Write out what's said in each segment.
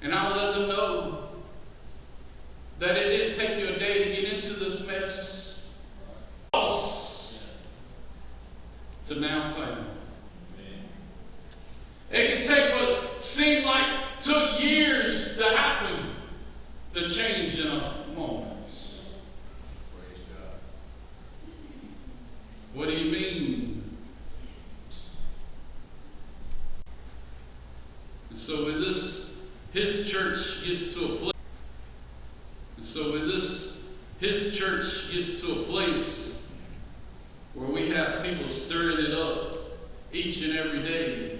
And I'll let them know that it didn't take you a day to get into this mess. To now found. It can take what seemed like took years to happen to change in a moment. What do you mean? And so when his church gets to a place, his church gets to a place where we have people stirring it up each and every day,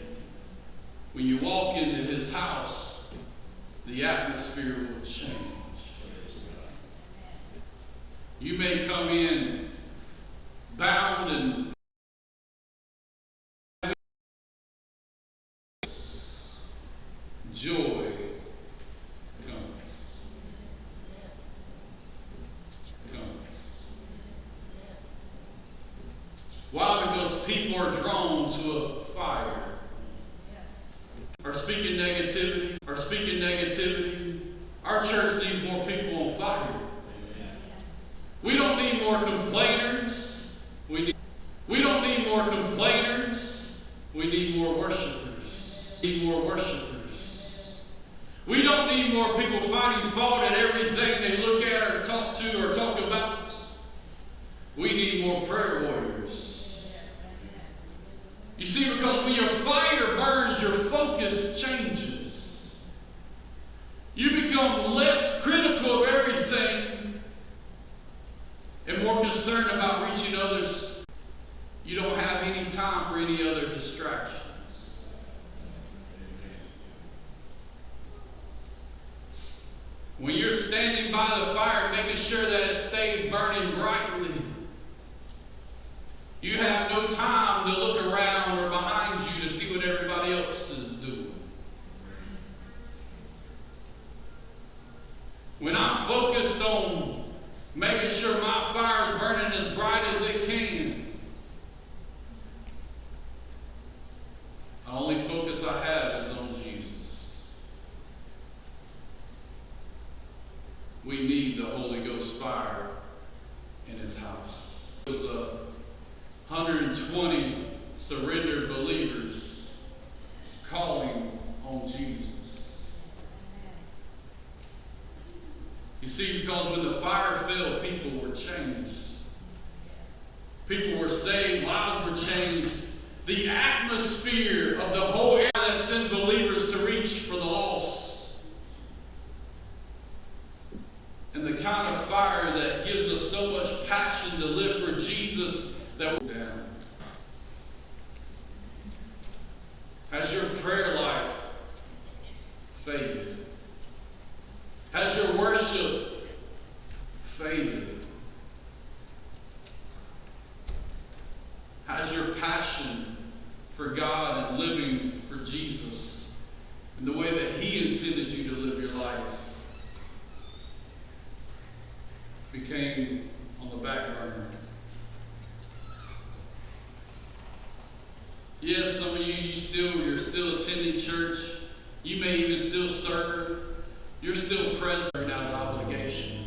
when you walk into his house, the atmosphere will change. You may come in bound and joy comes. Why? Because people are drawn to a fire. Are speaking negativity. Our church needs more people on fire. We don't need more complainers. We don't need more complainers. We need more worshipers. We don't need more people finding fault at everything they look at or talk to or talk about. We need more prayer warriors. You see, because when your fire burns, your focus changes. You become less critical of everything and more concerned about reaching others. You don't have any time for any other distractions. When you're standing by the fire, making sure that it stays burning brightly, you have no time to look around or behind you to see what everybody else is doing. When I'm focused on making sure my fire is burning as bright as it can, the only focus I have is on Jesus. We need the Holy Ghost fire in his house. It was 120 surrendered believers calling on Jesus. You see, because when the fire fell, people were changed. People were saved, lives were changed. The atmosphere of the whole area that sent believers to reach for the lost. And the kind of fire that gives us so much passion to live for Jesus that we're down. Has your prayer life faded? Has your worship faded? Has your passion for God and living for Jesus and the way that he intended you to live your life became on the back burner? Yes, some of you're still attending church. You may even still serve. You're still present out of obligation.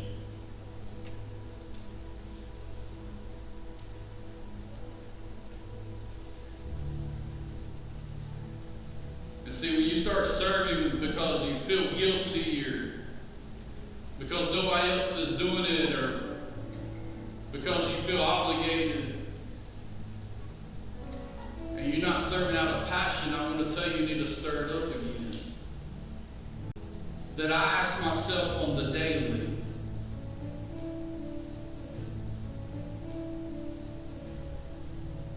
And see, when you start serving because you feel guilty or because nobody else is doing it or because you feel obligated, and you're not serving out of passion, I'm going to tell you, you need to stir it up again. That I ask myself on the daily,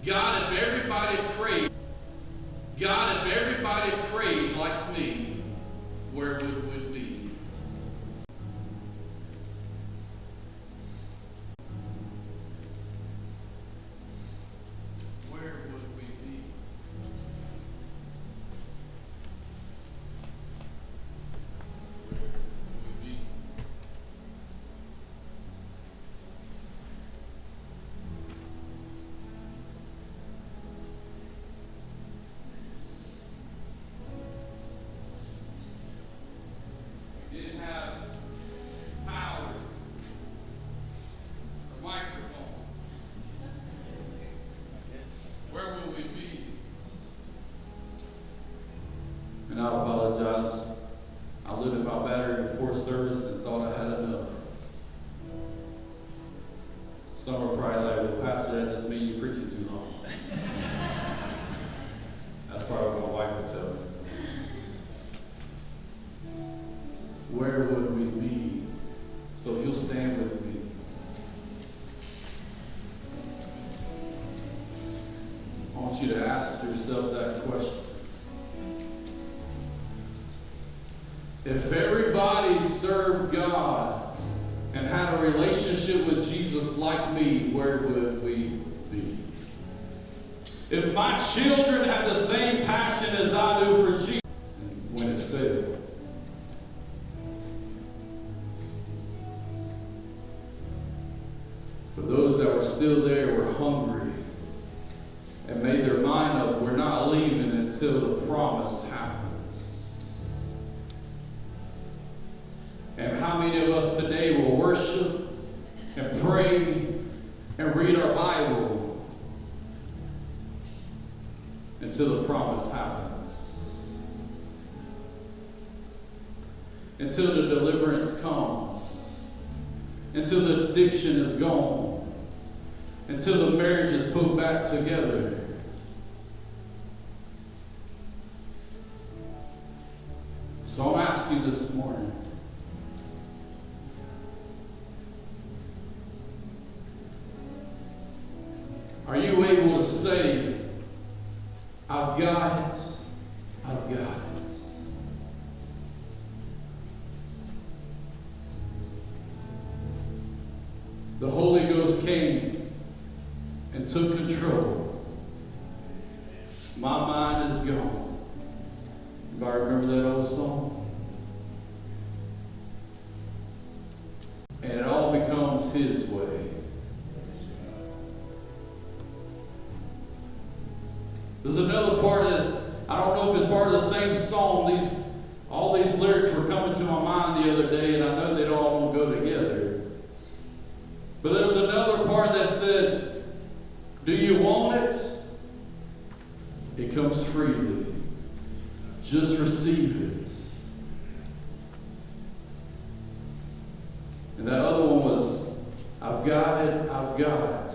God, if everybody prayed like me, where would we be? Where would we be? apologize. I limited my battery before service and thought I had enough. Some are probably like, well, Pastor, that just means you're preaching too long. That's probably what my wife would tell me. Where would we be? So if you'll stand with me. I want you to ask yourself that question. If everybody served God and had a relationship with Jesus like me, where would we be? If my children had the same passion as I do for Jesus, and when it failed, but those that were still there were hungry and made their mind up, we're not leaving until the promise happens. And how many of us today will worship and pray and read our Bible until the promise happens? Until the deliverance comes. Until the addiction is gone. Until the marriage is put back together. So I'm asking this morning, are you able to say, I've got it, I've got it? The Holy Ghost came and took control. My mind is gone. Anybody remember that old song? And it all becomes His way. There's another part that, I don't know if it's part of the same song. All these lyrics were coming to my mind the other day, and I know they don't all go together. But there's another part that said, do you want it? It comes freely. Just receive it. And that other one was, I've got it, I've got it.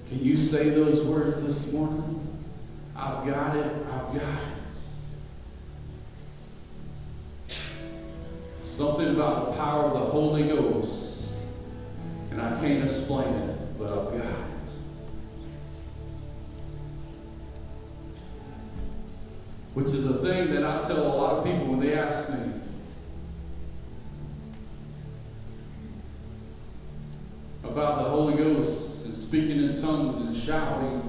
Can you say those words this morning? I've got it, I've got it. Something about the power of the Holy Ghost, and I can't explain it, but I've got it. Which is a thing that I tell a lot of people when they ask me, about the Holy Ghost and speaking in tongues and shouting.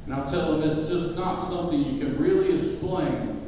And I tell them it's just not something you can really explain.